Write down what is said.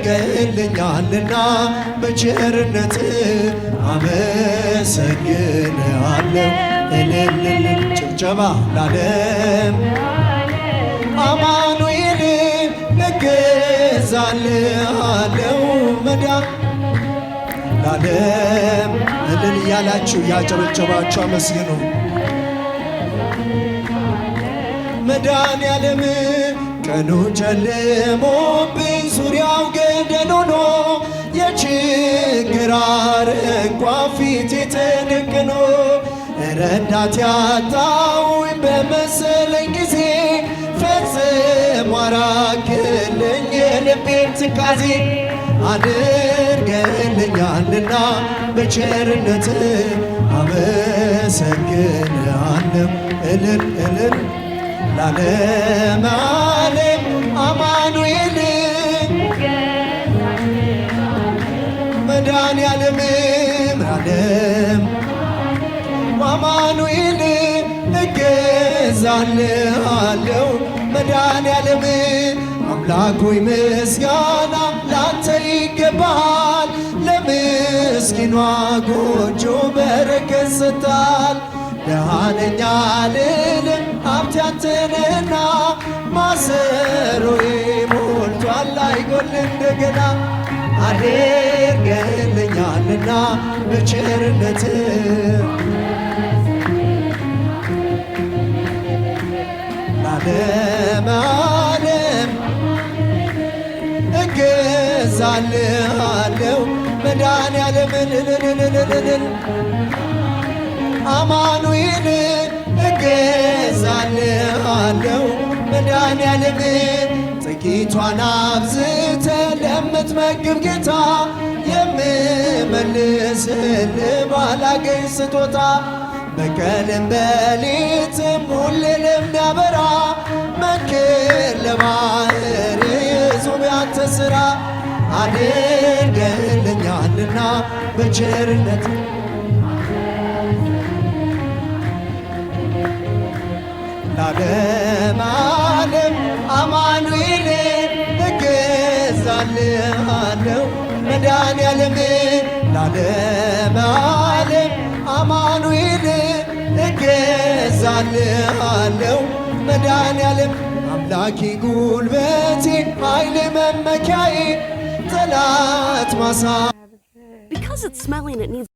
አድርገልኛልና በቸርነት አመሰግንሃለሁ። እልል ጭብጨባ ላለም አማኑኤል እገዛልሃለሁ መዳን ላለም እልል እያላችሁ ያጨበጨባችሁ አመስግኑ። መዳን ያለም ቀኑ ጨልሞብኝ ዙሪያው ገደል ሆኖ የችግር አረንቋ ፊቴ ተደቅኖ ረዳት ያጣሁኝ በመሰለኝ ጊዜ ፈጽሞ አራቅልኝ የልቤን ትካዜ። አድርገልኛልና በቸርነት አመሰግንሃለሁ። እልል እልል ላለም ዓለም አማኑኤል መድኃኔዓለም ዓለም አማኑኤል እገዛልሃለሁ። መድኃኔዓለም አምላክ ሆይ ምስጋና ላንተ ይገባል። ለምስኪኗ ጎጆ በረከት ሰጥተሃል። ደሃ ነኝ አልልም ሀብት ያንተ ነህና ማሰሮዬ ሞልቷል አይጎል እንደገና። አድርገልኛልና በቸርነት ላለም ዓለም እገዛልሃለሁ። መድኃኔዓለም እልልልልልል አማኑኤል እገዛልሃለሁ። መድኃኔዓለም ጥቂቷን አብዝተ ለምትመግብ ጌታ የምመልስልህ ባላገኝ ስጦታ በቀንም በሌትም ሁሌ ለሚያበራ መንክር ለባህር የዙብ ያንተ ሥራ። አድርገልኛልና በቸርነት ላለም ዓለም አማኑኤል እገዛልሃለሁ። መድኃኔዓለም ላለም ዓለም አማኑኤል እገዛልሃለሁ። መድኃኔዓለም አምላኬ ጉልበቴ ኃይሌ መመኪያዬ ጠላት ማሳ Because it's smelly and it needs